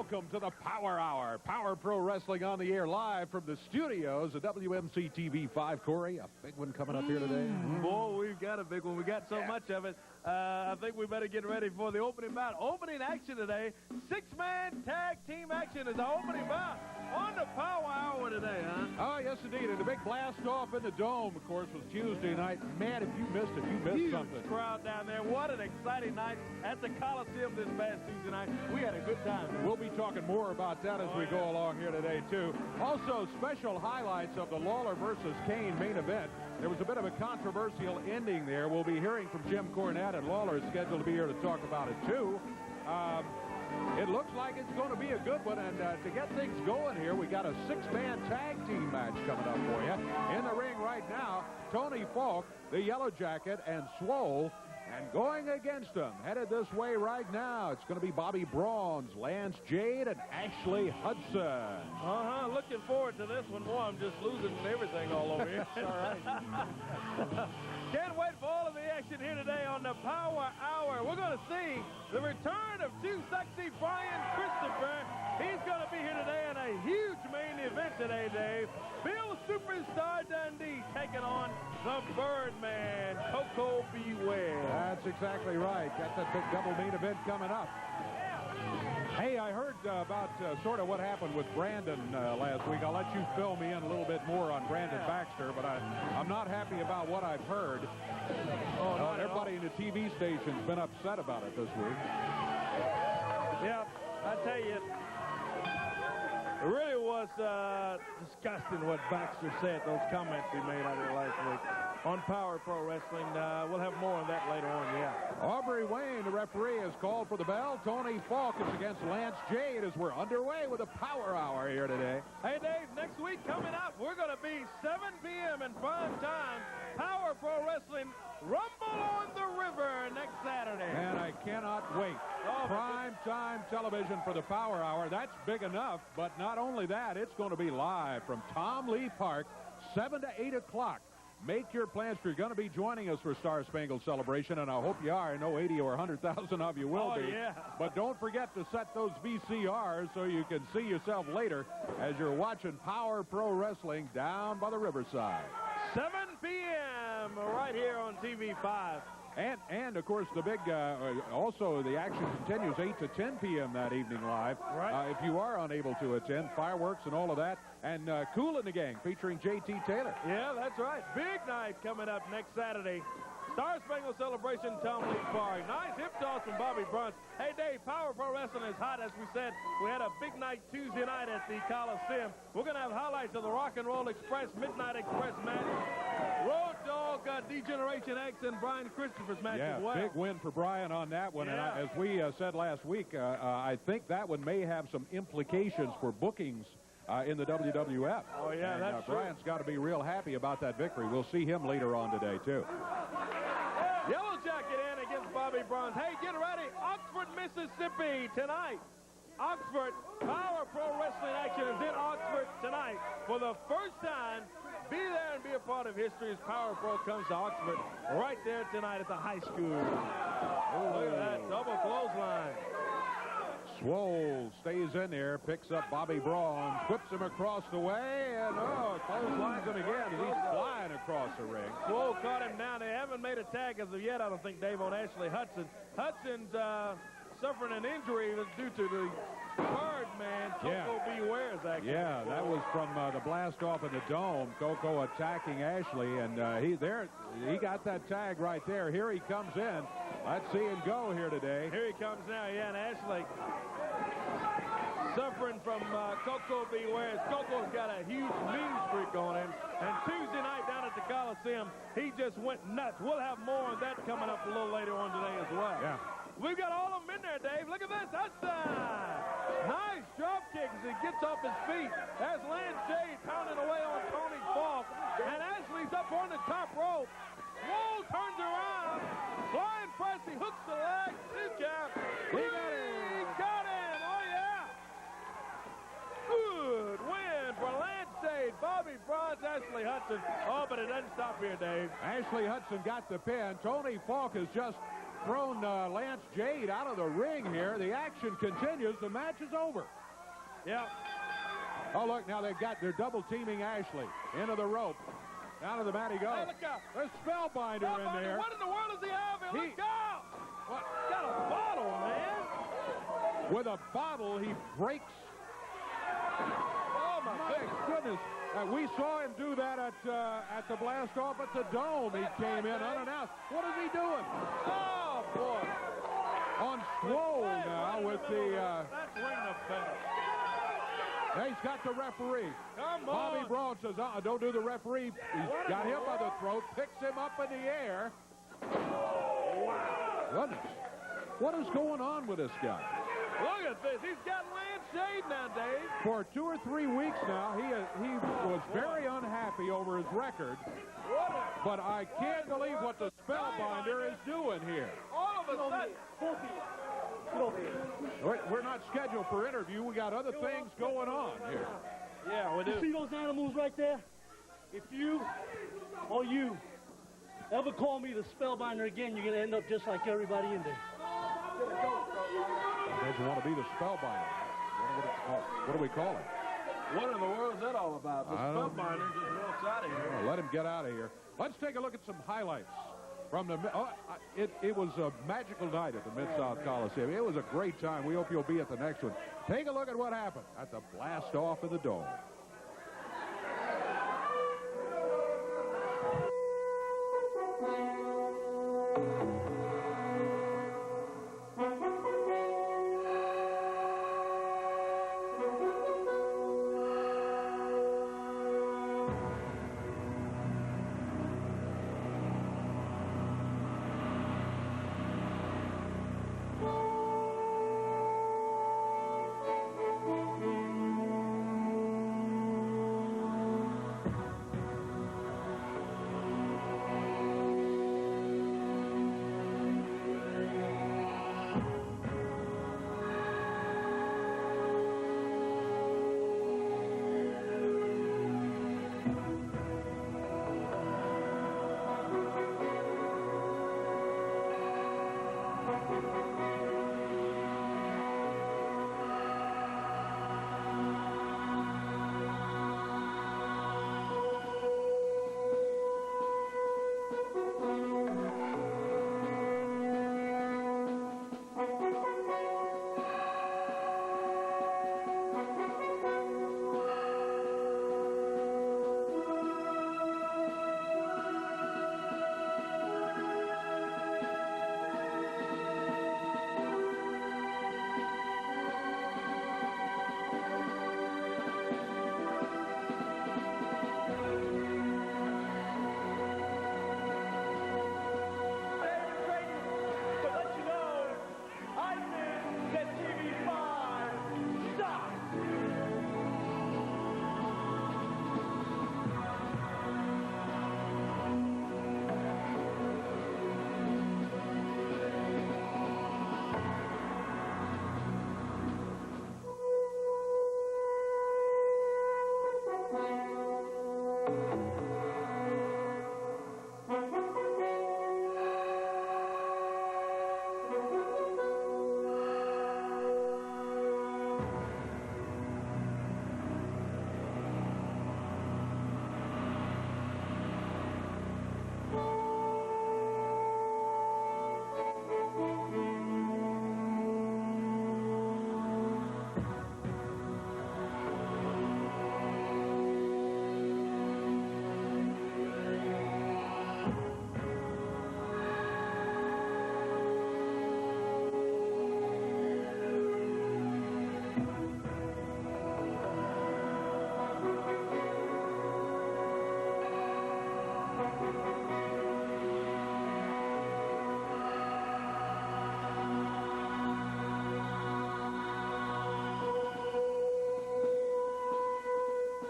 welcome to the Power Hour. Power Pro Wrestling on the air live from the studios of WMC TV5. Corey, a big one coming up here today. Boy, we've got a big one. We got so much of it. I think we better get ready for the opening bout. Opening action today. Six-man tag team action is the opening bout on the Power Hour today, huh? Oh, yes, indeed. And the big blast-off in the Dome, of course, was Tuesday night. Man, if you missed it, you missed Huge something. Crowd down there. What an exciting night at the Coliseum this past Tuesday night. We had a good time, man. We'll be talking more about that as we go along here today, too. Also, special highlights of the Lawler versus Kane main event. There was a bit of a controversial ending there. We'll be hearing from Jim Cornette, and Lawler is scheduled to be here to talk about it, too. It looks like it's going to be a good one, and to get things going here, we got a six-man tag team match coming up for you. In the ring right now, Tony Falk, the Yellow Jacket, and Swole. And going against them, headed this way right now, it's going to be Bobby Brawns, Lance Jade, and Ashley Hudson. Looking forward to this one. Boy, I'm just losing everything all over here. All right. Can't wait for all of the action here today on the Power Hour. We're going to see the return of Too Sexy Brian Christopher. He's going to be here today in a huge main event today, Dave. Bill Superstar Dundee taking on the Birdman, Koko Beware. That's exactly right. Got that big double main event coming up. Hey, I heard about sort of what happened with Brandon last week. I'll let you fill me in a little bit more on Brandon Baxter, but I'm not happy about what I've heard. Everybody in the TV station's been upset about it this week. Yeah, I tell you, it really was disgusting what Baxter said, those comments he made out there last week on Power Pro Wrestling. We'll have more on that later on, yeah. Aubrey Wayne, the referee, has called for the bell. Tony Falk is against Lance Jade as we're underway with a Power Hour here today. Hey, Dave, next week coming up, we're going to be 7 p.m. in prime time. Power Pro Wrestling Rumble on the River next Saturday. Man, I cannot wait. Prime time television for the Power Hour. That's big enough, but not only that, it's going to be live from Tom Lee Park, 7 to 8 o'clock. Make your plans if you're going to be joining us for Star Spangled Celebration, and I hope you are. I know 80 or 100,000 of you will be. Yeah. But don't forget to set those VCRs so you can see yourself later as you're watching Power Pro Wrestling down by the riverside. 7 p.m. right here on TV5. And of course, the big, also the action continues 8 to 10 p.m. that evening live. Right. If you are unable to attend, fireworks and all of that. And Kool and the Gang featuring J.T. Taylor. Yeah, that's right. Big night coming up next Saturday. Star Spangled Celebration, Tom Lee Park. Nice hip toss from Bobby Brawns. Hey, Dave, Power Pro Wrestling is hot, as we said. We had a big night Tuesday night at the Coliseum. We're going to have highlights of the Rock and Roll Express, Midnight Express match. Road Dogg, D-Generation X, and Brian Christopher's match as well. Big win for Brian on that one. Yeah. And as we said last week, I think that one may have some implications for bookings in the WWF. Oh, yeah, and, that's true. Brian's got to be real happy about that victory. We'll see him later on today, too. Yellow Jacket in against Bobby Brawns. Hey, get ready. Oxford, Mississippi tonight. Oxford, Power Pro Wrestling action is in Oxford tonight. For the first time, be there and be a part of history as Power Pro comes to Oxford right there tonight at the high school. Oh, look at that double clothesline. Swole stays in there, picks up Bobby Brawl, whips him across the way, and clotheslines him again. He's flying across the ring. Swole caught him down. They haven't made a tag as of yet, I don't think, Dave, on Ashley Hudson. Hudson's suffering an injury that's due to the Birdman, Koko Beware's action. Yeah, that was from the blast off in the Dome. Koko attacking Ashley, and he got that tag right there. Here he comes in. Let's see him go here today. Here he comes now, yeah, and Ashley suffering from Koko Beware. Koko's got a huge mean streak on him. And Tuesday night down at the Coliseum, he just went nuts. We'll have more on that coming up a little later on today as well. Yeah. We've got all of them in there, Dave. Look at this. Hudson. Nice drop kick as he gets off his feet. There's Lance Jade pounding away on Tony Falk. And Ashley's up on the top rope. Wall turns around. Flying press. He hooks the leg. Two count. He got him. Oh, yeah. Good win for Lance Jade. Bobby Brawns, Ashley Hudson. Oh, but it doesn't stop here, Dave. Ashley Hudson got the pin. Tony Falk is just thrown Lance Jade out of the ring here. The action continues. The match is over. Yep. Oh, look, now they're double teaming Ashley. Into the rope. Down to the mat he goes. Hey, look out. There's Spellbinder in there. What in the world is he having? Look out. What? Got a bottle, man. With a bottle, he breaks. Oh, my goodness. We saw him do that at the blast off at the Dome. He came in unannounced. What is he doing? Oh, boy. On Swole now with the... That's ring the bell. Now he's got the referee. Come on. Bobby Brawl says, don't do the referee. He's got him by the throat, picks him up in the air. Wow. Goodness. What is going on with this guy? Look at this. He's got Lance Jade nowadays. For 2 or 3 weeks now, he was very unhappy over his record. But I can't believe what the Spellbinder is doing here. All of a sudden. We're not scheduled for interview. We got other things going on here. Yeah, we do. You see those animals right there? If you or you ever call me the Spellbinder again, you're going to end up just like everybody in there. He doesn't want to be the Spellbinder. What do we call him? What in the world is that all about? The Spellbinder just walks out of here. Well, let him get out of here. Let's take a look at some highlights from the... it was a magical night at the Mid-South Coliseum. It was a great time. We hope you'll be at the next one. Take a look at what happened at the blast-off of the Dome.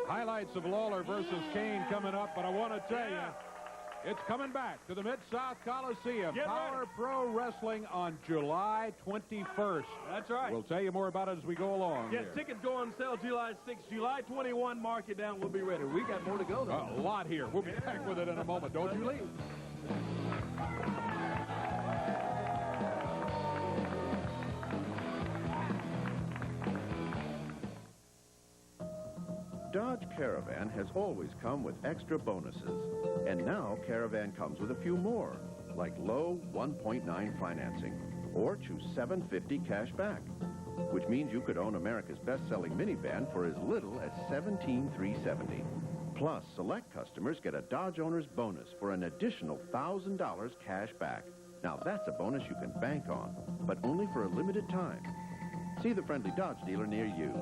Highlights of Lawler versus Kane coming up, but I want to tell you, it's coming back to the Mid-South Coliseum. Power Pro Wrestling on July 21st. That's right. We'll tell you more about it as we go along. Yeah, tickets go on sale July 6th. July 21, mark it down. We'll be ready. We got more to go, though. A lot here. We'll be back with it in a moment. Don't you leave. Dodge Caravan has always come with extra bonuses. And now Caravan comes with a few more, like low 1.9 financing, or choose $750 cash back, which means you could own America's best-selling minivan for as little as $17,370. Plus, select customers get a Dodge owner's bonus for an additional $1,000 cash back. Now, that's a bonus you can bank on, but only for a limited time. See the friendly Dodge dealer near you.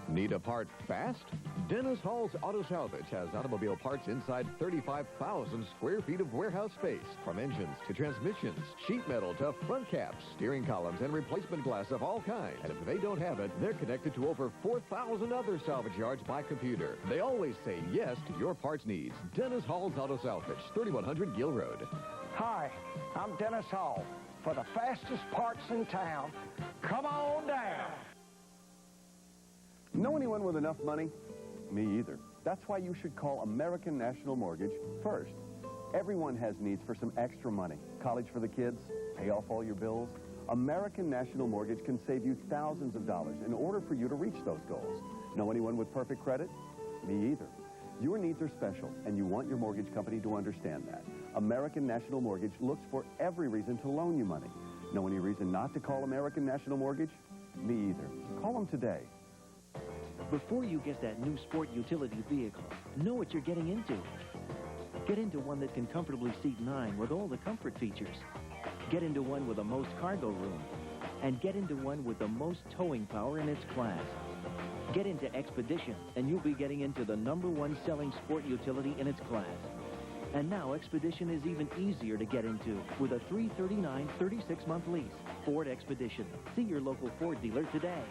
Need a part fast? Dennis Hall's Auto Salvage has automobile parts inside 35,000 square feet of warehouse space. From engines to transmissions, sheet metal to front caps, steering columns, and replacement glass of all kinds. And if they don't have it, they're connected to over 4,000 other salvage yards by computer. They always say yes to your parts needs. Dennis Hall's Auto Salvage, 3100 Gill Road. Hi, I'm Dennis Hall. For the fastest parts in town, come on down. Know anyone with enough money? Me either. That's why you should call American National Mortgage first. Everyone has needs for some extra money. College for the kids, pay off all your bills. American National Mortgage can save you thousands of dollars in order for you to reach those goals. Know anyone with perfect credit? Me either. Your needs are special, and you want your mortgage company to understand that. American National Mortgage looks for every reason to loan you money. Know any reason not to call American National Mortgage? Me either. Call them today. Before you get that new sport utility vehicle, know what you're getting into. Get into one that can comfortably seat 9 with all the comfort features. Get into one with the most cargo room. And get into one with the most towing power in its class. Get into Expedition, and you'll be getting into the #1 selling sport utility in its class. And now Expedition is even easier to get into with a $339 36-month lease. Ford Expedition. See your local Ford dealer today.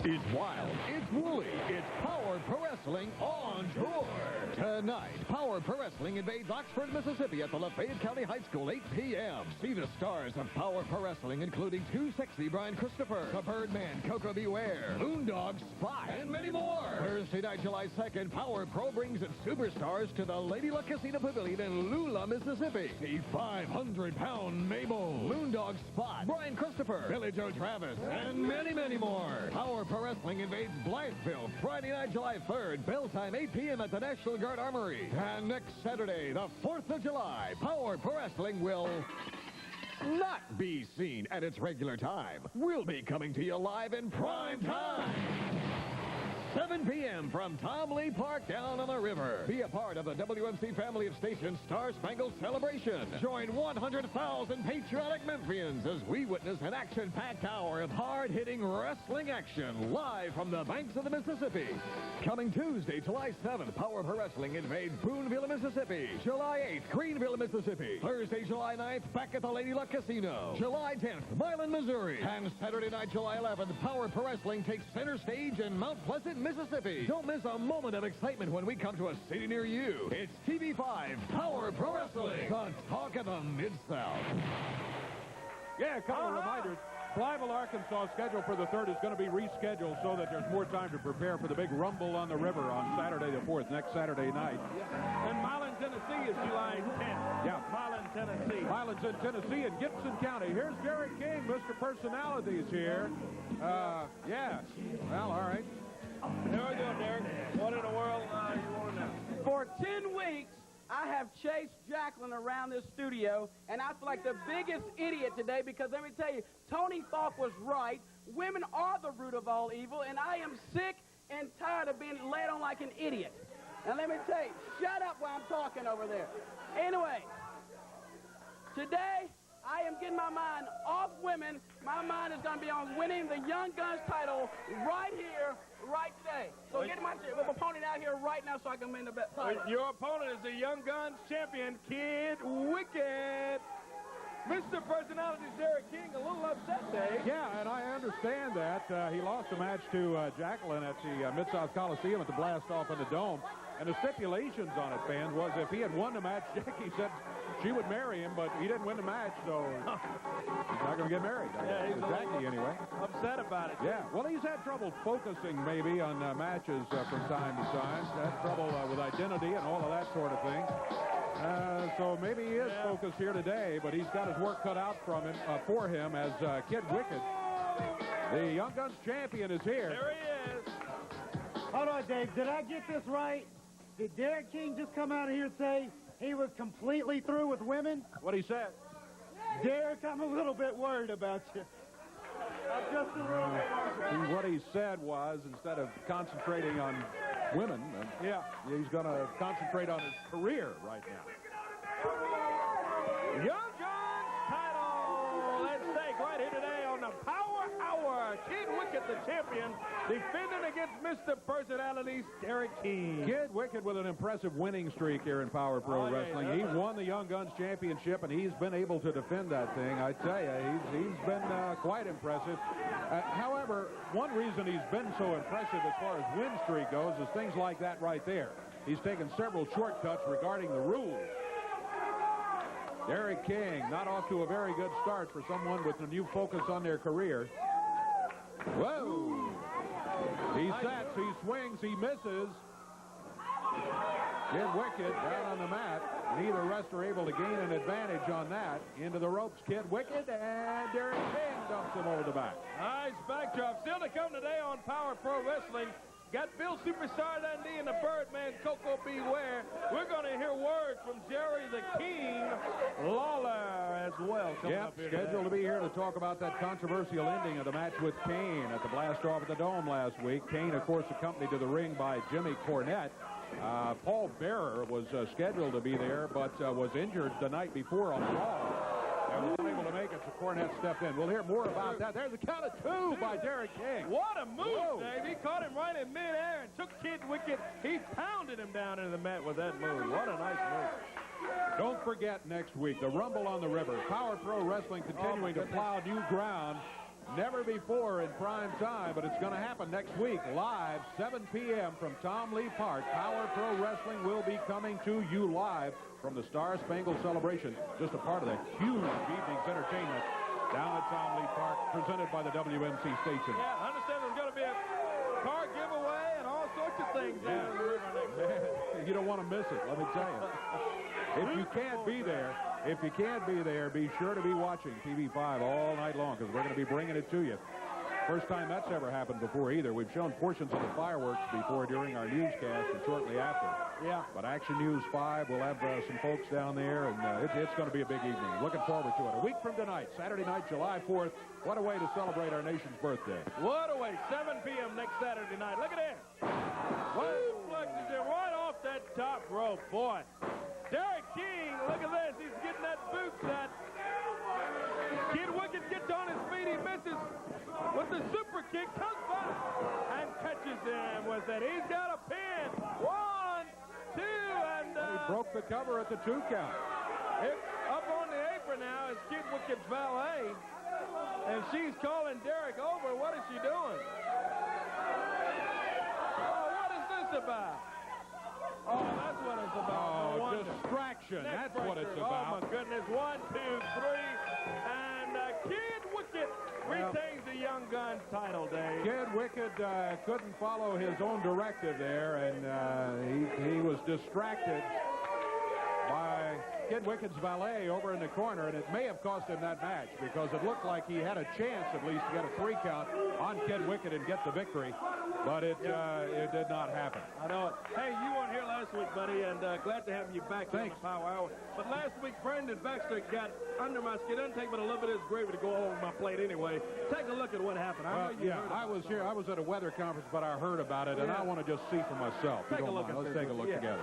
It's wild, it's woolly, it's Power Pro Wrestling on tour. Tonight, Power Pro Wrestling invades Oxford, Mississippi at the Lafayette County High School, 8 p.m. See the stars of Power Pro Wrestling, including 2 Sexy Brian Christopher, the Birdman, Koko, Ware, Moondog, Spot, and many more. Thursday night, July 2nd, Power Pro brings its superstars to the Lady Luck Casino Pavilion in Lula, Mississippi. The 500-pound Mabel, Moondog, Spot, Brian Christopher, Billy Joe Travis, and many, many more. Power Pro Wrestling invades Blytheville Friday night, July 3rd. Bell time 8 p.m. at the National Guard Armory. And next Saturday, the 4th of July, Power Pro Wrestling will not be seen at its regular time. We'll be coming to you live in prime time. 7 p.m. from Tom Lee Park down on the river. Be a part of the WMC family of stations Star Spangled Celebration. Join 100,000 patriotic Memphians as we witness an action-packed hour of hard-hitting wrestling action live from the banks of the Mississippi. Coming Tuesday, July 7th, Power Pro Wrestling invades Boonville, Mississippi. July 8th, Greenville, Mississippi. Thursday, July 9th, back at the Lady Luck Casino. July 10th, Milan, Missouri. And Saturday night, July 11th, Power Pro Wrestling takes center stage in Mount Pleasant, Mississippi. Don't miss a moment of excitement when we come to a city near you. It's TV5 Power Pro Wrestling, the talk of the Mid-South. Yeah, a couple of reminders. Blytheville, Arkansas, scheduled for the 3rd is going to be rescheduled so that there's more time to prepare for the big Rumble on the River on Saturday the 4th, next Saturday night. And Milan, Tennessee is July 10th. Yeah. Milan, Tennessee. Milan's in Tennessee and Gibson County. Here's Derrick King, Mr. Personalities here. Yeah. Well, all right. There we go, Derrick. What in the world you want to know? For 10 weeks, I have chased Jacqueline around this studio, and I feel like the biggest idiot today because let me tell you, Tony Falk was right. Women are the root of all evil, and I am sick and tired of being led on like an idiot. And let me tell you, shut up while I'm talking over there. Anyway, today I am getting my mind off women. My mind is going to be on winning the Young Guns title right here, right today. So get my opponent out here right now so I can win the title. Your opponent is the Young Guns champion, Kid Wicked. Mr. Personality's Derrick King, a little upset today. Yeah, and I understand that. He lost a match to Jacqueline at the Mid-South Coliseum at the Blast-Off in the Dome. And the stipulations on it, fans, was if he had won the match, Jackie said she would marry him, but he didn't win the match, so he's not going to get married. Yeah, he's Jackie, anyway. Upset about it. Yeah, well, he's had trouble focusing, maybe, on matches from time to time. Had trouble with identity and all of that sort of thing. So maybe he is focused here today, but he's got his work cut out for him as Kid Wicked The Young Guns champion is here. There he is. Hold on, Dave. Did I get this right? Did Derrick King just come out of here and say he was completely through with women? What he said? Derrick, I'm a little bit worried about you. I'm just a little bit worried. What he said was, instead of concentrating on women, he's going to concentrate on his career right now. Young Guns title at stake right here today on the Power Hour. Kid Wicket, the champion, defending against Mr. Personalities, Derrick King. Kid Wicket with an impressive winning streak here in Power Pro Wrestling. He won the Young Guns championship, and he's been able to defend that thing. I tell you, he's been quite impressive. However, one reason he's been so impressive as far as win streak goes is things like that right there. He's taken several shortcuts regarding the rules. Derrick King not off to a very good start for someone with a new focus on their career. Whoa! He sets, he swings, he misses. Kid Wicket down on the mat. Neither wrestler able to gain an advantage on that. Into the ropes, Kid Wicket, and Derrick King dumps him over the back. Nice backdrop. Still to come today on Power Pro Wrestling. Got Bill Superstar Dundee and the Birdman, Koko Ware. We're going to hear words from Jerry the King Lawler as well. Yep, scheduled to be here to talk about that controversial ending of the match with Kane at the blast-off at the Dome last week. Kane, of course, accompanied to the ring by Jimmy Cornette. Paul Bearer was scheduled to be there, but was injured the night before on Brawl. And was unable to make it, so Cornette stepped in. We'll hear more about that. There's a count of 2 by Derrick King. What a move, Dave. He caught him right in midair and took Kid Wicket. He pounded him down into the mat with that move. What a nice move. Don't forget next week, the Rumble on the River. Power Pro Wrestling continuing to plow new ground. Never before in prime time, but it's going to happen next week. Live, 7 p.m. from Tom Lee Park. Power Pro Wrestling will be coming to you live from the Star Spangled Celebration. Just a part of the huge evening's entertainment down at Tom Lee Park, presented by the WMC station. Yeah, I understand there's going to be a car giveaway and all sorts of things down in the river next week. You don't want to miss it, let me tell you. If you can't be there, be sure to be watching TV5 all night long, because we're going to be bringing it to you. First time that's ever happened before either. We've shown portions of the fireworks before during our newscast and shortly after. Yeah. But Action News 5, we'll have some folks down there, and it's going to be a big evening. Looking forward to it. A week from tonight, Saturday night, July 4th. What a way to celebrate our nation's birthday. What a way. 7 p.m. next Saturday night. Look at this. Woo! Flexes it right off that top rope. Boy. Derrick King, look at this. He's getting that boot set. Kid Wicket gets on his feet. He misses with the super kick. Comes back and catches him with it. He's got a pin. 1, 2, and... he broke the cover at the 2 count. Up on the apron now is Kid Wicket's valet. And she's calling Derrick over. What is she doing? Oh, what is this about? Oh, that's what it's about. Oh, distraction. That's what it's about. Oh, my goodness. 1, 2, 3. And Kid Wicket retains the Young Guns title, Dave. Kid Wicket couldn't follow his own directive there, and he was distracted by Kid Wicket's valet over in the corner, and it may have cost him that match, because it looked like he had a chance at least to get a 3 count on Kid Wicket and get the victory, but it did not happen. I know it. Hey, you weren't here last week, buddy, and glad to have you back. Thanks. In the Power Hour. But last week, Brandon Baxter got under my skin. Doesn't take but a little bit of his gravy to go over my plate anyway. Take a look at what happened. I was here. I was at a weather conference, but I heard about it, and I want to just see for myself. Take a look at Let's take a look together.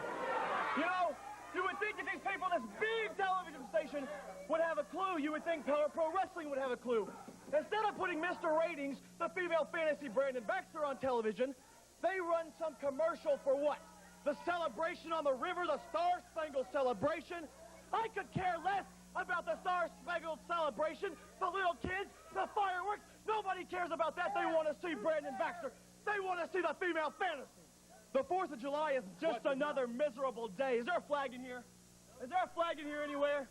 You know, you would think that these people, this big television station, would have a clue. You would think Power Pro Wrestling would have a clue. Instead of putting Mr. Ratings, the female fantasy Brandon Baxter, on television, they run some commercial for what? The celebration on the river, the Star Spangled Celebration? I could care less about the Star Spangled Celebration. The little kids, the fireworks, nobody cares about that. They want to see Brandon Baxter. They want to see the female fantasy. The 4th of July is just another miserable day. Is there a flag in here? Is there a flag in here anywhere?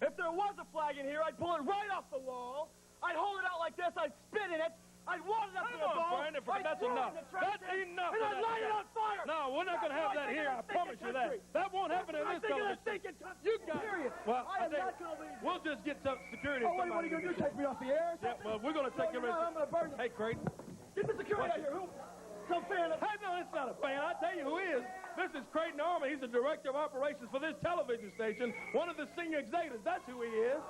If there was a flag in here, I'd pull it right off the wall. I'd hold it out like this. I'd spit in it. I'd wad it up to the ball. Brandon, that's enough. That's enough. And I'd light it on fire. No, we're not going to have that here. I promise you that. That won't happen in this television. You got it. Well, we'll just get some security security. Oh, what are you going to do? Take me off the air? Yeah, well, we're going to take you. I'm going to burn Hey, Creighton. Get the security out here. Some fan. Hey, no, it's not a fan. I'll tell you who he is. This is Creighton Armour. He's the director of operations for this television station, one of the senior executives. That's who he is.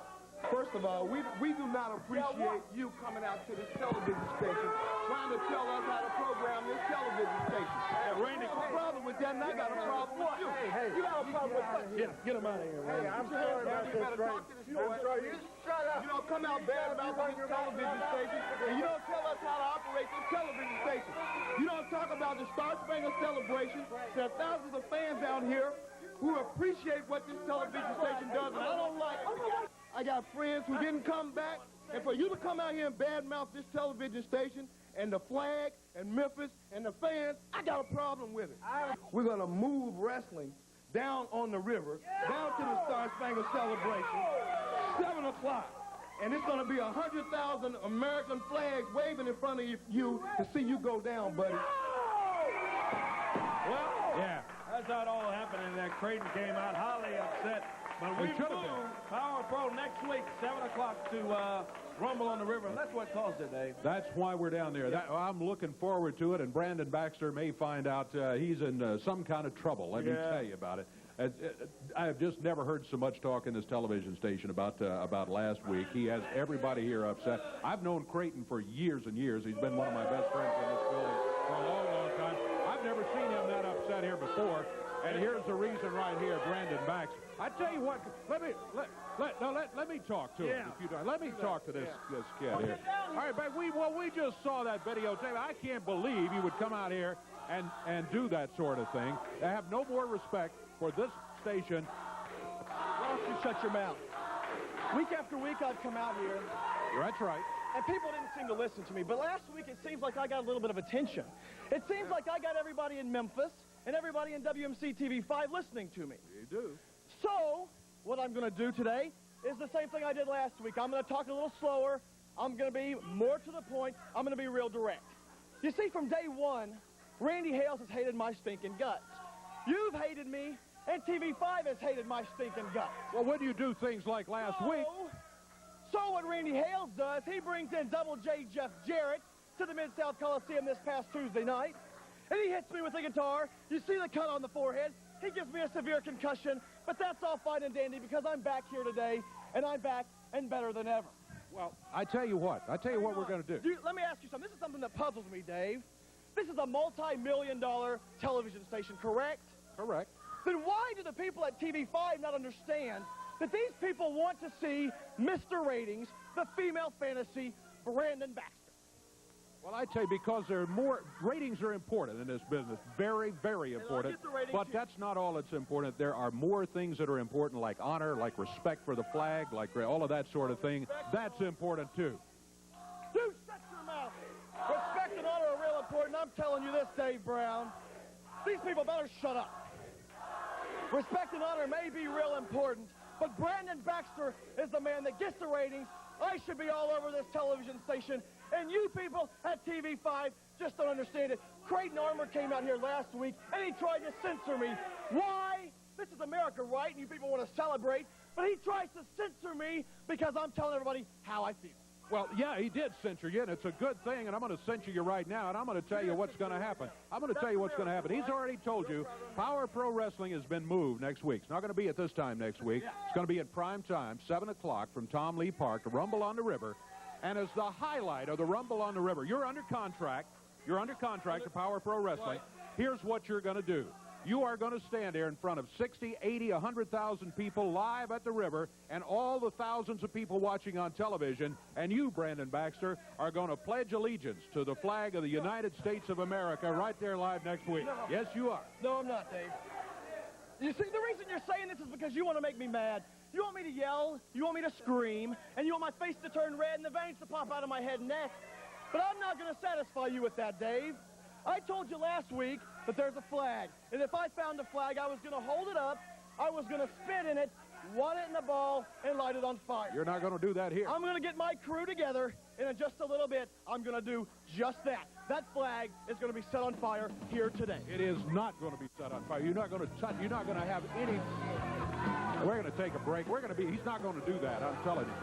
First of all, we do not appreciate you coming out to this television station trying to tell us how to program this television station. Yeah, Randy, I have a problem with that, and I got a problem with you. Hey, you got a problem with what? Get him out of here, Randy. Hey, I'm sorry about this, Frank. I'm sorry. You shut up. You don't come out bad about this television station, and you don't tell us how to operate this television station. You don't talk about the Star-Spangled Celebration. There are thousands of fans out here who appreciate what this television station does, and I don't like it. I got friends who didn't come back, and for you to come out here and badmouth this television station and the flag and Memphis and the fans, I got a problem with it. We're going to move wrestling down on the river, down to the Star-Spangled Celebration, 7 o'clock. And it's going to be 100,000 American flags waving in front of you to see you go down, buddy. Well, yeah, that's how it all happened, and that Creighton came out highly upset. But we moved Power Pro next week, 7 o'clock to Rumble on the River. That's what caused it, Dave. That's why we're down there. I'm looking forward to it, and Brandon Baxter may find out he's in some kind of trouble. Let me tell you about it. I have just never heard so much talk in this television station about last week. He has everybody here upset. I've known Creighton for years and years. He's been one of my best friends in this building for a long, long time. I've never seen him that upset here before. And here's the reason right here, Brandon Baxter. I tell you what, let me talk to him. If you don't. Let me talk to this kid here. All right, but we just saw that videotape. I can't believe you would come out here and do that sort of thing. I have no more respect for this station. Why don't you shut your mouth? Week after week, I've come out here. That's right. And people didn't seem to listen to me. But last week, it seems like I got a little bit of attention. It seems like I got everybody in Memphis and everybody in WMC TV5 listening to me. You do. So, what I'm going to do today is the same thing I did last week. I'm going to talk a little slower. I'm going to be more to the point. I'm going to be real direct. You see, from day one, Randy Hales has hated my stinking guts. You've hated me, and TV5 has hated my stinking guts. Well, when you do things like last week... So what Randy Hales does, he brings in Double J Jeff Derrick to the Mid-South Coliseum this past Tuesday night, and he hits me with a guitar. You see the cut on the forehead. He gives me a severe concussion, but that's all fine and dandy because I'm back here today, and I'm back and better than ever. Well, I tell you what we're going to do. Let me ask you something. This is something that puzzles me, Dave. This is a multi-million-dollar television station, correct? Correct. Then why do the people at TV5 not understand that these people want to see Mr. Ratings, the female fantasy, Brandon Baxter? Well, I tell you, because ratings are important in this business. Very, very important. But that's not all that's important. There are more things that are important, like honor, like respect for the flag, like all of that sort of thing. That's important, too. Dude, shut your mouth. Respect and honor are real important. I'm telling you this, Dave Brown. These people better shut up. Respect and honor may be real important, but Brandon Baxter is the man that gets the ratings. I should be all over this television station, and you people at TV5 just don't understand it. Creighton Armour came out here last week, and he tried to censor me. Why? This is America, right? And you people want to celebrate, but he tries to censor me because I'm telling everybody how I feel. Well, yeah, he did censor you, and it's a good thing, and I'm going to censor you right now, and I'm going to tell you what's going to happen. I'm going to tell you what's going to happen. He's already told you Power Pro Wrestling has been moved next week. It's not going to be at this time next week. It's going to be at prime time, 7 o'clock from Tom Lee Park, the Rumble on the River. And as the highlight of the Rumble on the River, you're under contract. You're under contract to Power Pro Wrestling. Here's what you're going to do. You are going to stand there in front of 60, 80, 100,000 people live at the river and all the thousands of people watching on television. And you, Brandon Baxter, are going to pledge allegiance to the flag of the United States of America right there live next week. No. Yes, you are. No, I'm not, Dave. You see, the reason you're saying this is because you want to make me mad. You want me to yell, you want me to scream, and you want my face to turn red and the veins to pop out of my head and neck. But I'm not going to satisfy you with that, Dave. I told you last week that there's a flag, and if I found a flag, I was going to hold it up, I was going to spit in it, wad it in a ball, and light it on fire. You're not going to do that here. I'm going to get my crew together, and in just a little bit, I'm going to do just that. That flag is going to be set on fire here today. It is not going to be set on fire. You're not going to touch. You're not going to have any. We're going to take a break. He's not going to do that. I'm telling you.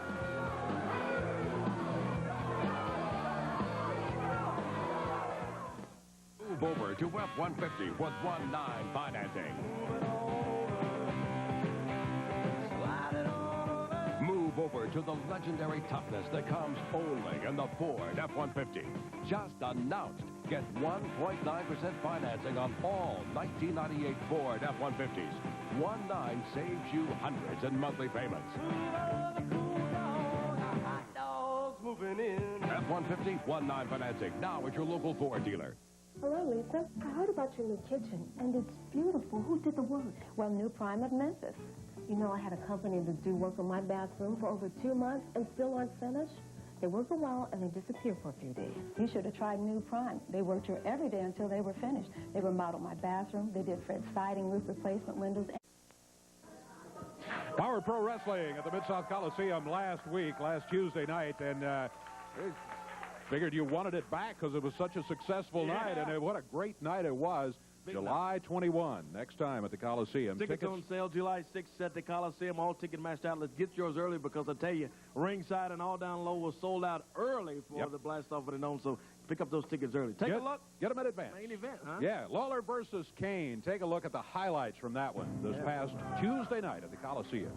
Move over to F-150 with 1-9 financing. Move over to the legendary toughness that comes only in the Ford F-150. Just announced. Get 1.9% financing on all 1998 Ford F-150s. 1.9 saves you hundreds in monthly payments. F-150, 1.9 financing. Now at your local Ford dealer. Hello, Lisa. I heard about your new kitchen, and it's beautiful. Who did the work? Well, New Prime of Memphis. You know, I had a company to do work on my bathroom for over 2 months and still aren't finished. They work a while and they disappear for a few days. You should have tried New Prime. They worked here every day until they were finished. They remodeled my bathroom. They did Fred's siding, roof replacement, windows. Power Pro Wrestling at the Mid-South Coliseum last Tuesday night, and figured you wanted it back because it was such a successful night, and what a great night it was. July 21, next time at the Coliseum. Tickets on sale July 6th at the Coliseum. All Ticketmaster outlets. Get yours early because I tell you, ringside and all down low was sold out early for the blast-off of the Dome, so pick up those tickets early. Take a look. Get them in advance. Main event, huh? Yeah, Lawler versus Kane. Take a look at the highlights from that one this past Tuesday night at the Coliseum.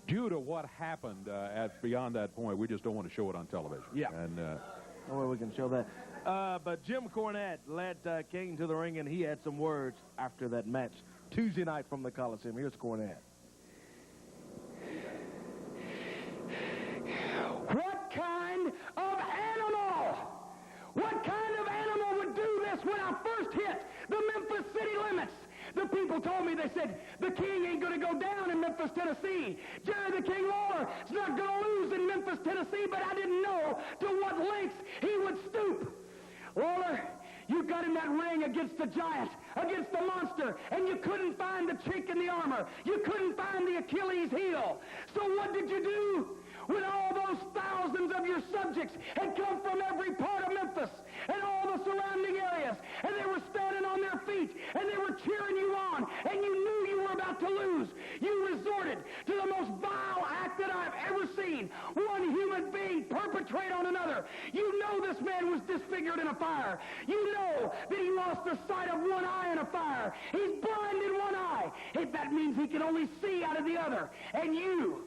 Due to what happened beyond that point, we just don't want to show it on television. Yeah. And no way we can show that. But Jim Cornette led Kane to the ring, and he had some words after that match Tuesday night from the Coliseum. Here's Cornette. What kind of animal? What kind of animal would do this when I first hit the Memphis city limits? The people told me, they said, the King ain't going to go down in Memphis, Tennessee. Jerry the King Lawler is not going to lose in Memphis, Tennessee, but I didn't know to what lengths he would stoop. Lawler, you got in that ring against the giant, against the monster, and you couldn't find the chink in the armor. You couldn't find the Achilles heel. So what did you do? When all those thousands of your subjects had come from every part of Memphis and all the surrounding areas, and they were standing on their feet, and they were cheering you on, and you knew you were about to lose, you resorted to the most vile act that I've ever seen one human being perpetrate on another. You know this man was disfigured in a fire. You know that he lost the sight of one eye in a fire. He's blind in one eye. If that means he can only see out of the other. And you...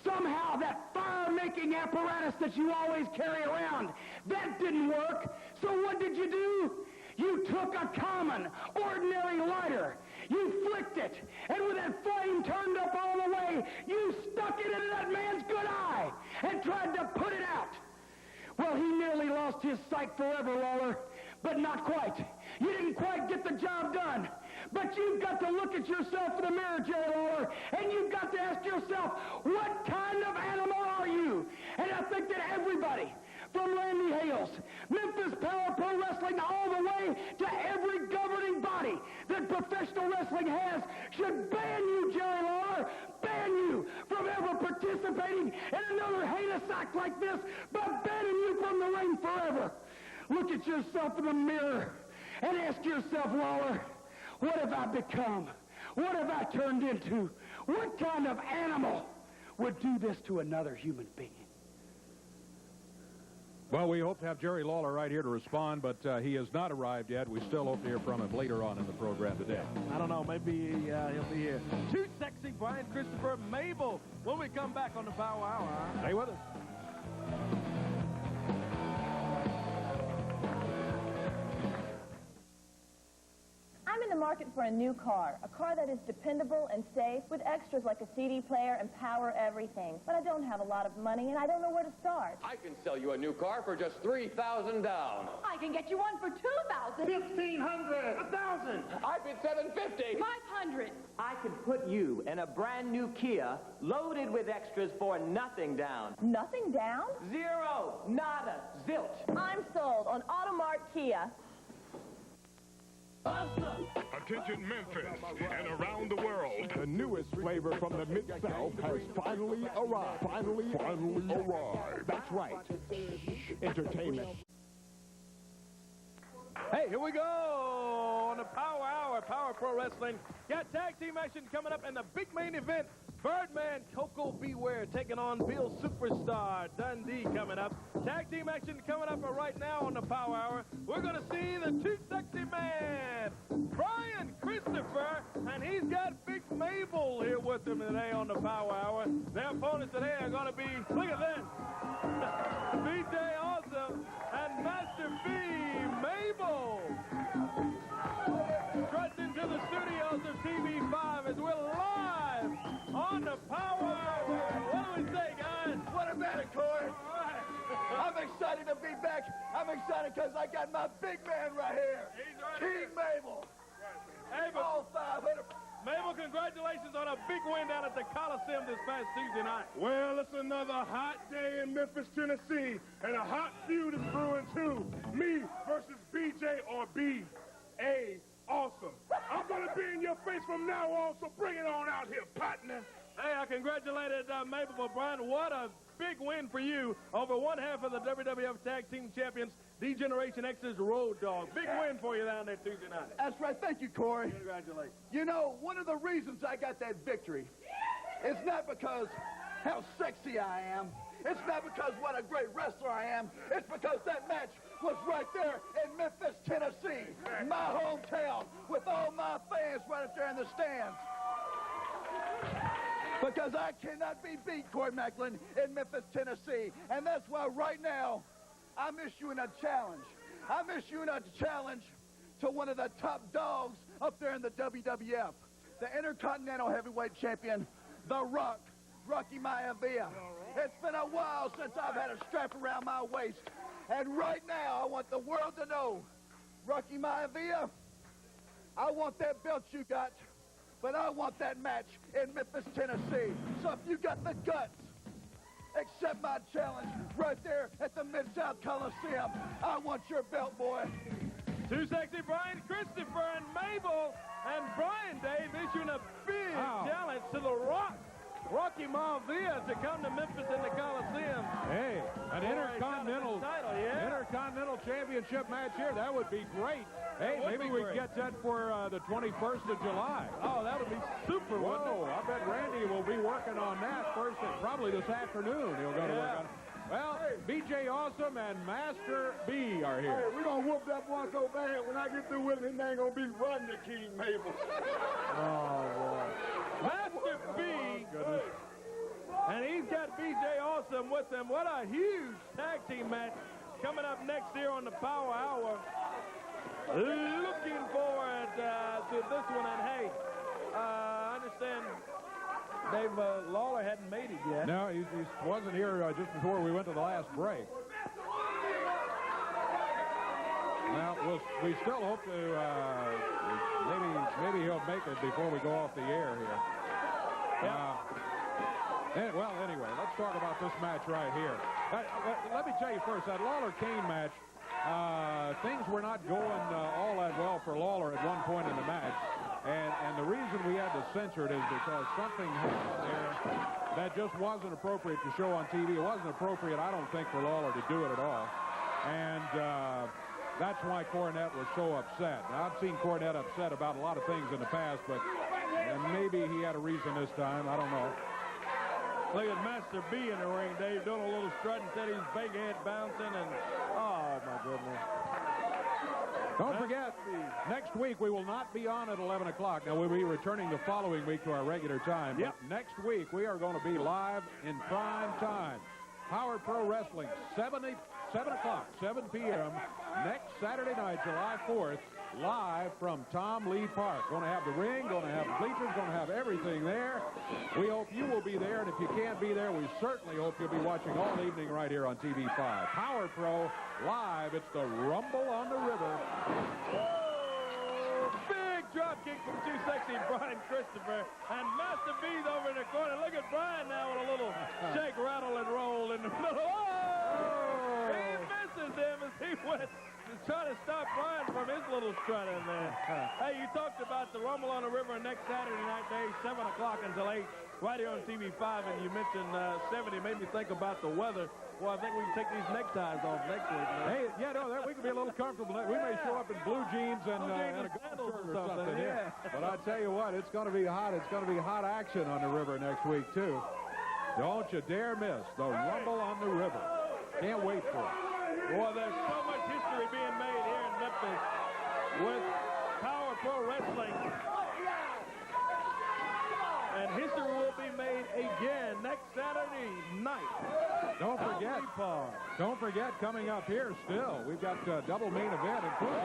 somehow that fire-making apparatus that you always carry around, that didn't work. So what did you do? You took a common, ordinary lighter. You flicked it. And with that flame turned up all the way, you stuck it into that man's good eye and tried to put it out. Well, he nearly lost his sight forever, Lawler, but not quite. You didn't quite get the job done. But you've got to look at yourself in the mirror, Jerry Lawler, and you've got to ask yourself, what kind of animal are you? And I think that everybody, from Randy Hales, Memphis Power Pro Wrestling, all the way to every governing body that professional wrestling has, should ban you, Jerry Lawler, ban you from ever participating in another heinous act like this, by banning you from the ring forever. look at yourself in the mirror and ask yourself, Lawler, what have I become? What have I turned into? What kind of animal would do this to another human being? Well, we hope to have Jerry Lawler right here to respond, but he has not arrived yet. We still hope to hear from him later on in the program today. I don't know. Maybe he'll be here. Too sexy, Brian Christopher, Mabel. When we come back on the Power Hour. Stay with us. I'm in the market for a new car that is dependable and safe with extras like a CD player and power everything. But I don't have a lot of money and I don't know where to start. I can sell you a new car for just $3,000 down. I can get you one for $2,000. $1,500. $1,000. I bid $750. $500. I could put you in a brand new Kia loaded with extras for nothing down. Nothing down? Zero. Nada. Zilch. I'm sold on Automart Kia. Attention Memphis and around the world. The newest flavor from the Mid-South has finally arrived. Finally arrived. That's right. Entertainment. Hey, here we go on the Power Hour, Power Pro Wrestling. Got tag team action coming up in the big main event. Birdman, Koko, Ware taking on Bill Superstar, Dundee coming up. Tag team action coming up right now on the Power Hour. We're going to see the Too Sexy Man, Brian Christopher, and he's got Big Mabel here with him today on the Power Hour. Their opponents today are going to be, look at that, BJ Awesome and Master B, Mabel. Straight into the studios of TV5 as we're live on the Power Hour. What do we say, guys? What about it, Corey? I'm excited to be back. I'm excited because I got my big man right here. King Mabel. Hey, all 500. Mabel, congratulations on a big win down at the Coliseum this past Tuesday night. Well, it's another hot day in Memphis, Tennessee, and a hot feud is brewing too. Me versus BJ or B.A. Awesome. I'm going to be in your face from now on, so bring it on out here, partner. Hey, I congratulated Mabel, but Brian, what a big win for you over one half of the WWF Tag Team Champions, D-Generation X's Road Dogg. Big win for you down there Tuesday night. That's right. Thank you, Corey. Congratulations. You know, one of the reasons I got that victory is not because how sexy I am. It's not because what a great wrestler I am. It's because that match was right there in Memphis, Tennessee, my hometown, with all my fans right up there in the stands. Because I cannot be beat, Corey Macklin, in Memphis, Tennessee. And that's why right now, I'm issuing a challenge. I'm issuing a challenge to one of the top dogs up there in the WWF, the Intercontinental Heavyweight Champion, The Rock, Rocky Maivia. It's been a while since I've had a strap around my waist. And right now, I want the world to know, Rocky Maivia, I want that belt you got, but I want that match in Memphis, Tennessee. So if you got the guts, accept my challenge right there at the Mid-South Coliseum. I want your belt, boy. Too Sexy Brian Christopher and Mabel, and Brian Dave issuing a big challenge to The Rock, Rocky Maivia, to come to Memphis in the Coliseum. Hey, an Intercontinental title, yeah. Intercontinental Championship match here. That would be great. Hey, maybe we can get that for the 21st of July. Oh, that would be super, wouldn't it? I bet Randy will be working on that first, probably this afternoon. He'll go to work on it. Well, BJ Awesome and Master B are here. Hey, we're going to whoop that one so bad, when I get through with him, he ain't going to be running to King Mabel. Oh, boy. Master B, and he's got BJ Awesome with him. What a huge tag team match coming up next here on the Power Hour. Looking forward to this one. And hey, I understand Dave Lawler hadn't made it yet. No, he wasn't here just before we went to the last break. Well, we still hope to maybe he'll make it before we go off the air here. Well, anyway, let's talk about this match right here. Let me tell you first, that Lawler-Kane match, things were not going all that well for Lawler at one point in the match. And the reason we had to censor it is because something happened there that just wasn't appropriate to show on TV. It wasn't appropriate, I don't think, for Lawler to do it at all. And that's why Cornette was so upset. Now, I've seen Cornette upset about a lot of things in the past, but maybe he had a reason this time. I don't know. Look at Master B in the ring, Dave, doing a little strut and said he's big head bouncing, and oh, my goodness. Don't forget, next week we will not be on at 11 o'clock. Now, we'll be returning the following week to our regular time. Yep. But next week we are going to be live in prime time. Power Pro Wrestling, 7 o'clock, 7 p.m. next Saturday night, July 4th, live from Tom Lee Park. Going to have the ring, going to have the bleachers, going to have everything there. We hope you will be there, and if you can't be there, we certainly hope you'll be watching all evening right here on TV5. Power Pro live. It's the Rumble on the River. Big drop kick from Too Sexy Brian Christopher. And Master B's over in the corner. Look at Brian now with a little shake, rattle, and roll in the middle. Oh! He misses him as he went to try to stop Brian from his little strut in there. Hey, you talked about the Rumble on the River next Saturday night, Dave, 7 o'clock until 8, right here on TV5, and you mentioned 70. Made me think about the weather. Well, I think we can take these neckties off next week. Man. Hey, yeah, no, we can be a little comfortable. We may show up in blue jeans and a golf shirt or something. Yeah. But I tell you what, it's going to be hot. It's going to be hot action on the river next week, too. Don't you dare miss the Rumble on the River. Can't wait for it. Well, there's so much history being made here in Memphis with Power Pro Wrestling. And history will be made again next Saturday night. Don't forget, coming up here still, we've got a double main event, including...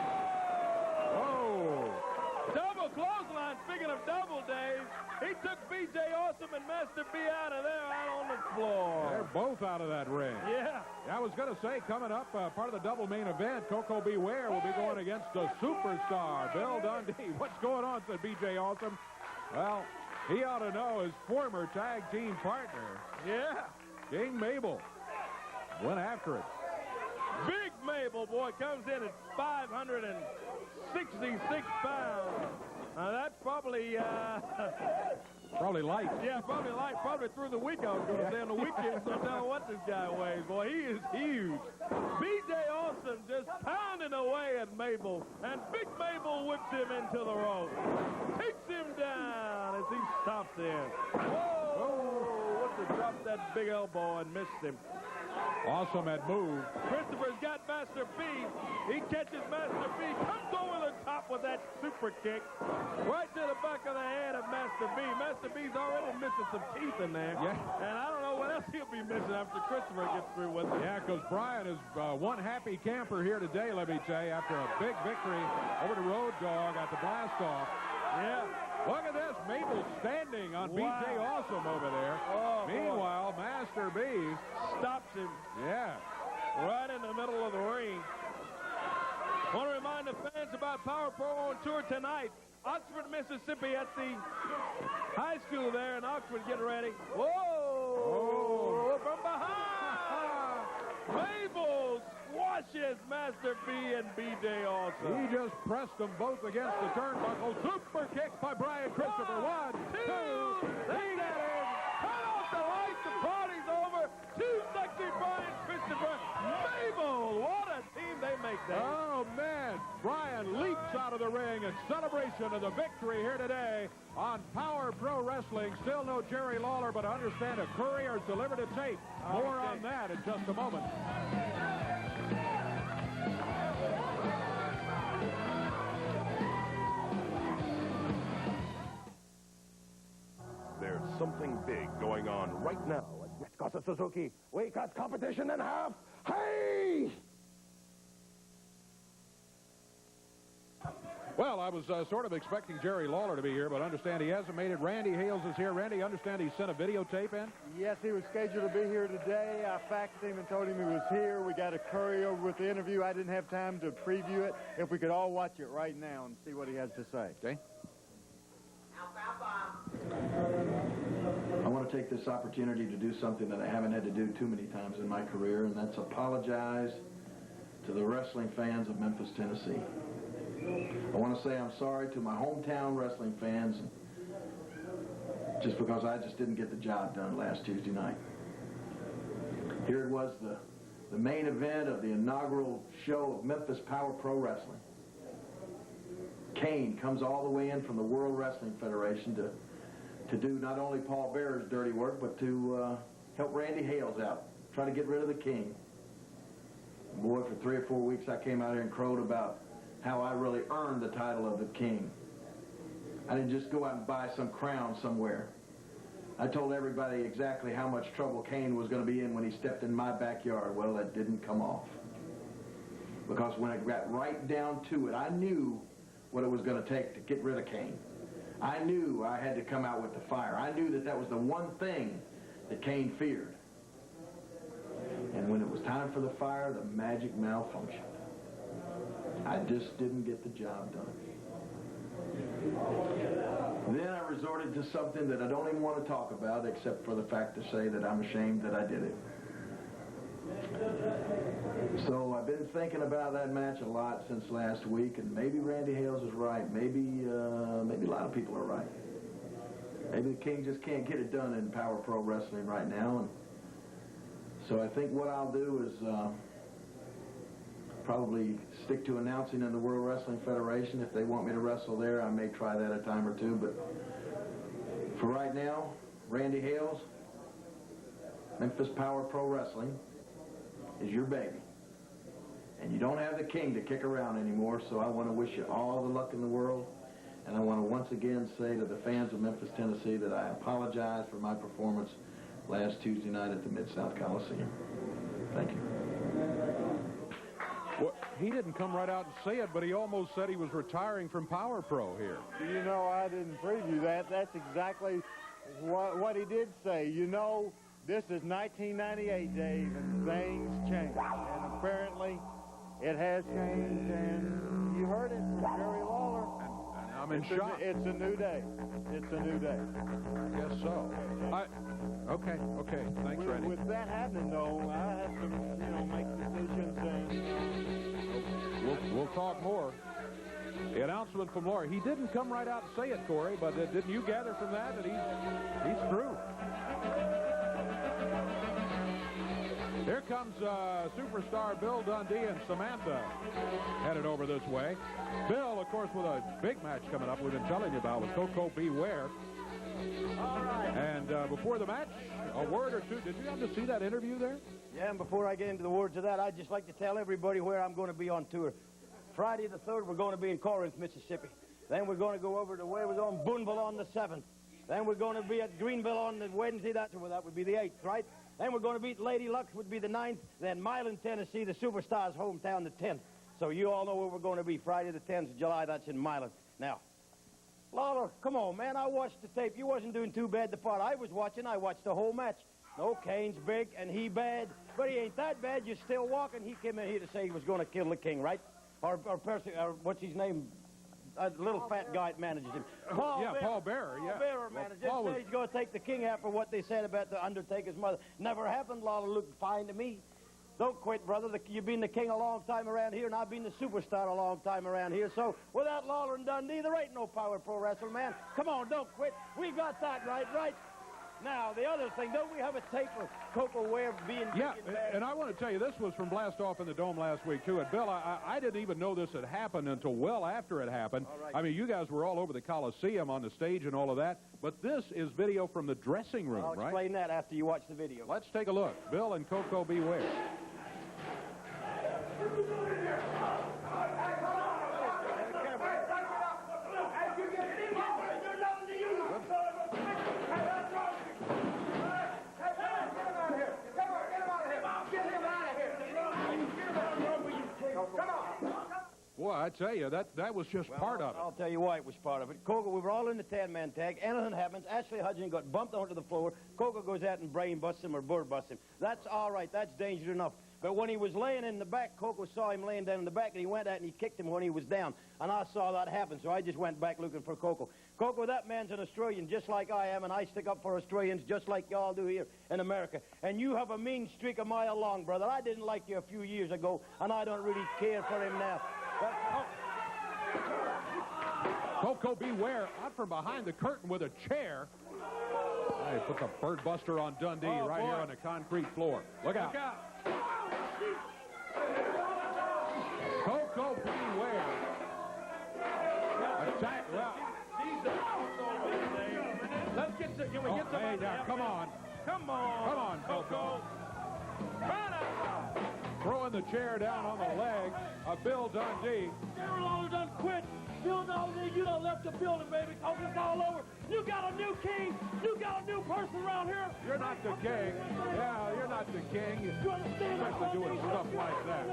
Whoa! Double clothesline, speaking of double, Dave. He took B.J. Awesome and Master B out of there, out on the floor. They're both out of that ring. Yeah. I was going to say, coming up, part of the double main event, Koko Ware will be going against the superstar, Bill Dundee. What's going on, said B.J. Awesome. Well, he ought to know his former tag team partner. Yeah. King Mabel went after it. Big Mabel, boy, comes in at 566 pounds. Now, that's probably... Probably light. Yeah, probably light. Probably through the week, I was going to say. On the weekend, so tell me what this guy weighs. Boy, he is huge. B.J. Awesome just pounding away at Mabel. And Big Mabel whips him into the rope. Takes him down as he stops in. Whoa! What's to drop that big elbow and missed him. Awesome had moved. Christopher's got Master B. He catches Master B. Comes over the top with that super kick. Right to the back of the head of Master B. Master B's already missing some teeth in there. Yeah. And I don't know what else he'll be missing after Christopher gets through with it. Yeah, because Brian is one happy camper here today, let me tell you, after a big victory over the Road Dogg at the Blast-Off. Yeah. Look at this. Mabel standing on B.J. Awesome over there. Oh, meanwhile, Master B stops him. Yeah. Right in the middle of the ring. Want to remind the fans about Power Pro on tour tonight. Oxford, Mississippi at the high school there in Oxford. Get ready. Whoa! Oh. From behind! Mabel squashes Master B and B.J. Awesome. He just pressed them both against the turnbuckle. Super kick by Brian Christopher. 1, 2, they got it. Cut off the lights. The party's over. Too Sexy Brian Christopher. Mabel. What a team they make that. Oh, man. Brian leaps out of the ring in celebration of the victory here today on Power Pro Wrestling. Still no Jerry Lawler, but I understand a courier's delivered a tape. More on that in just a moment. There's something big going on right now. Let's go to Suzuki. We got competition in half. Hey! Well, I was sort of expecting Jerry Lawler to be here, but I understand he hasn't made it. Randy Hales is here. Randy, I understand he sent a videotape in? Yes, he was scheduled to be here today. I faxed him and told him he was here. We got a courier with the interview. I didn't have time to preview it. If we could all watch it right now and see what he has to say. Okay. I want to take this opportunity to do something that I haven't had to do too many times in my career, and that's apologize to the wrestling fans of Memphis, Tennessee. I want to say I'm sorry to my hometown wrestling fans just because I just didn't get the job done last Tuesday night. Here it was, the the main event of the inaugural show of Memphis Power Pro Wrestling. Kane comes all the way in from the World Wrestling Federation to do not only Paul Bearer's dirty work, but to help Randy Hales out, try to get rid of the King. Boy, for 3 or 4 weeks I came out here and crowed about how I really earned the title of the King. I didn't just go out and buy some crown somewhere. I told everybody exactly how much trouble Kane was going to be in when he stepped in my backyard. Well, that didn't come off. Because when it got right down to it, I knew what it was going to take to get rid of Kane. I knew I had to come out with the fire. I knew that that was the one thing that Kane feared. And when it was time for the fire, the magic malfunctioned. I just didn't get the job done. Then I resorted to something that I don't even want to talk about, except for the fact to say that I'm ashamed that I did it. So I've been thinking about that match a lot since last week, and maybe Randy Hales is right. Maybe a lot of people are right. Maybe the King just can't get it done in Power Pro Wrestling right now. And so I think what I'll do is probably stick to announcing in the World Wrestling Federation. If they want me to wrestle there, I may try that a time or two. But for right now, Randy Hales, Memphis Power Pro Wrestling is your baby. And you don't have the King to kick around anymore, so I want to wish you all the luck in the world. And I want to once again say to the fans of Memphis, Tennessee, that I apologize for my performance last Tuesday night at the Mid-South Coliseum. Thank you. Well, he didn't come right out and say it, but he almost said he was retiring from Power Pro here. You know, I didn't preview that. That's exactly what he did say. You know, this is 1998, Dave, and things change. And apparently, it has changed, and you heard it from Jerry Lawler. And I'm in shock. It's a new day. It's a new day. I guess so. Okay. Thanks, Randy. With that happening, though, I have to, make decisions, and we'll talk more. The announcement from Lawler. He didn't come right out and say it, Corey, but didn't you gather from that he's through? Here comes superstar Bill Dundee and Samantha headed over this way. Bill, of course, with a big match coming up we've been telling you about with Koko Ware. All right. And before the match, a word or two. Did you have to see that interview there? Yeah, and before I get into the words of that, I'd just like to tell everybody where I'm going to be on tour. Friday the 3rd, we're going to be in Corinth, Mississippi. Then we're going to go over to where we're going, Boonville on the 7th. Then we're going to be at Greenville on the Wednesday. That would be the 8th, right? Then we're going to be at Lady Luck's, would be the 9th. Then Milan, Tennessee, the Superstars' hometown, the 10th. So you all know where we're going to be Friday the 10th of July. That's in Milan. Now, Lawler, come on, man. I watched the tape. You wasn't doing too bad the part I was watching. I watched the whole match. No, Kane's big and he bad, but he ain't that bad. You're still walking. He came in here to say he was going to kill the King, right? Or what's his name? A little fat guy that manages him. Paul Bearer, yeah. Paul Bearer manages him. Said he's going to take the King out for what they said about the Undertaker's mother. Never happened. Lawler looked fine to me. Don't quit, brother. You've been the King a long time around here, and I've been the superstar a long time around here. So without Lawler and Dundee, there ain't no Power Pro Wrestling, man. Come on, don't quit. We got that right? Now, the other thing, don't we have a tape of Koko Ware being big and bad? And I want to tell you, this was from Blast Off in the Dome last week, too. And, Bill, I didn't even know this had happened until well after it happened. All right. I mean, you guys were all over the Coliseum on the stage and all of that. But this is video from the dressing room, right? I'll explain that after you watch the video. Let's take a look. Bill and Koko Ware. Boy, I tell you, that was just part of it. I'll tell you why it was part of it. Koko, we were all in the 10-man tag. Anything happens. Ashley Hudson got bumped onto the floor. Koko goes out and brain busts him or bird busts him. That's all right. That's dangerous enough. But when he was laying in the back, Koko saw him laying down in the back, and he went out and he kicked him when he was down. And I saw that happen, so I just went back looking for Koko. Koko, that man's an Australian just like I am, and I stick up for Australians just like y'all do here in America. And you have a mean streak a mile long, brother. I didn't like you a few years ago, and I don't really care for him now. But, Koko Ware out from behind the curtain with a chair. He put the bird buster on Dundee here on the concrete floor. Look out. Koko beating Ware. Attack. Well. Let's get to, can we get to Hey, now, come on. Come on. Come on, Koko. Throwing the chair down on the leg of Bill Dundee. Jerry Lawler done quit. Bill Dundee, you done left the building, baby. Cause it's all over. You got a new king. You got a new person around here. You're not the king. Yeah, you're not the king. You understand? Especially doing stuff like that.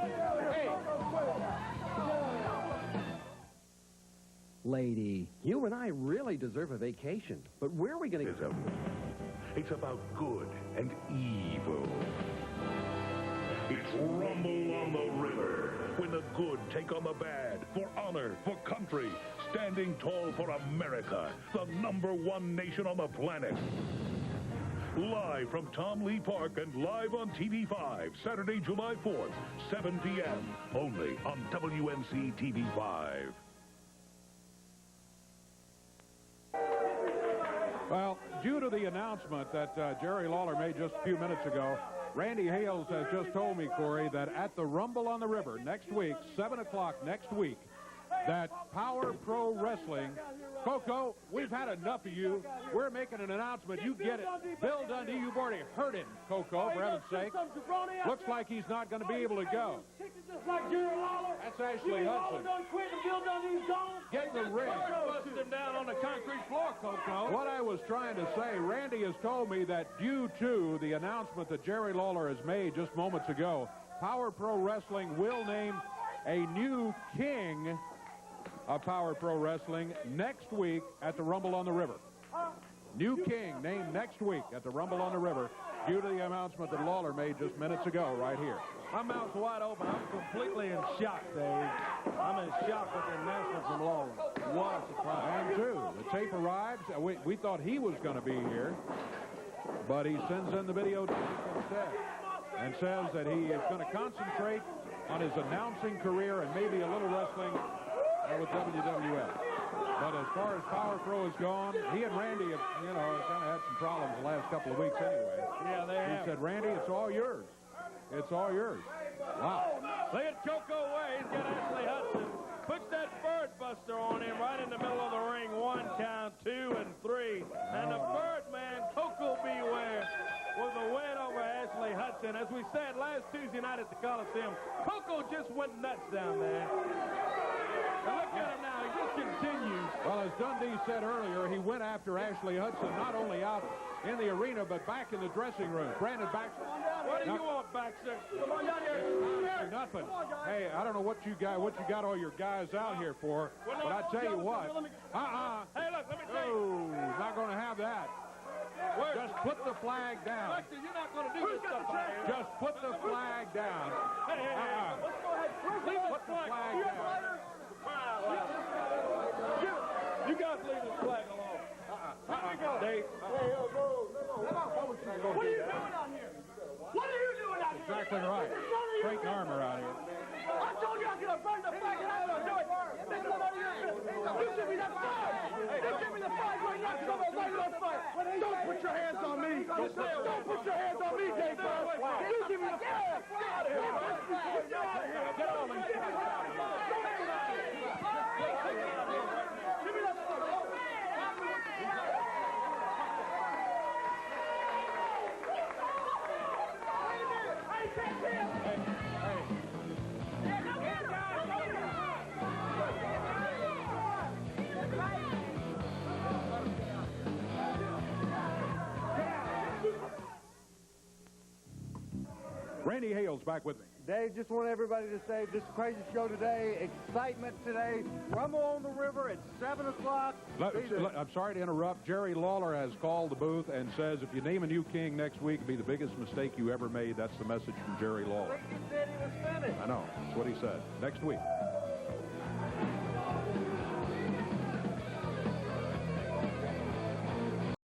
Hey. Lady, you and I really deserve a vacation. But where are we going to... It's about good and evil. It's Rumble on the River, when the good take on the bad, for honor, for country, standing tall for America, the #1 nation on the planet. Live from Tom Lee Park and live on TV5, Saturday, July 4th, 7 p.m., only on WNC TV5. Well, due to the announcement that Jerry Lawler made just a few minutes ago, Randy Hales has just told me, Corey, that at the Rumble on the River next week, 7 o'clock next week, that Power Pro Wrestling, Koko, we've had enough of you. We're making an announcement. You get it. Bill Dundee, you've already hurt him, Koko, for heaven's sake. Looks like he's not going to be able to go. That's Ashley Hudson. Get in the ring. Busted him down on the concrete floor, Koko. What I was trying to say, Randy has told me that due to the announcement that Jerry Lawler has made just moments ago, Power Pro Wrestling will name a new king of Power Pro Wrestling next week at the Rumble on the River. New king named next week at the Rumble on the River due to the announcement that Lawler made just minutes ago right here. My mouth's wide open. I'm completely in shock, Dave. I'm in shock with the announcement from Lawler. What a surprise. And too, the tape arrives. We thought he was going to be here, but he sends in the video instead and says that he is going to concentrate on his announcing career and maybe a little wrestling with WWF. But as far as Power Pro is gone, he and Randy have, kind of had some problems the last couple of weeks anyway. Yeah, they have. He said, Randy, it's all yours. It's all yours. Wow. Look at Koko Ware. He's got Ashley Hudson. Puts that bird buster on him right in the middle of the ring. 1 count, 2 and 3. And the Birdman, Koko Ware, with a win over Ashley Hudson. As we said last Tuesday night at the Coliseum, Koko just went nuts down there. Now look at him now. He just continues. Well, as Dundee said earlier, he went after Ashley Hudson, not only out in the arena, but back in the dressing room. Brandon Baxter. What do you want, Baxter? Come on down here. Nothing. Hey, I don't know what you got all your guys out here for, but I tell you what. Hey, look, let me tell you. Oh, not going to have that. Just put the flag down. Baxter, you're not going to do this stuff out here. Just put the flag down. Hey, let's go ahead. Leave Put the flag down. You guys leave this flag alone. Dave. What are you doing out here? What are you doing out here? Exactly right. Straighten armor out here. I told you I was going to burn the flag and I'm going to do it. This is none of your business. You give me that flag. You give me the flag right now. Come on, light it on fire. Don't put your hands on me. Don't put your hands on me, Dave. You give me the flag. Get out of here. Get out of here. Get all these flags out of here. Give me that flag. Randy Hales back with me. Dave, just want everybody to say this is a crazy show today. Excitement today. Rumble on the River at 7 o'clock. I'm sorry to interrupt. Jerry Lawler has called the booth and says if you name a new king next week, it'll be the biggest mistake you ever made. That's the message from Jerry Lawler. He said he was finished. I know. That's what he said. Next week.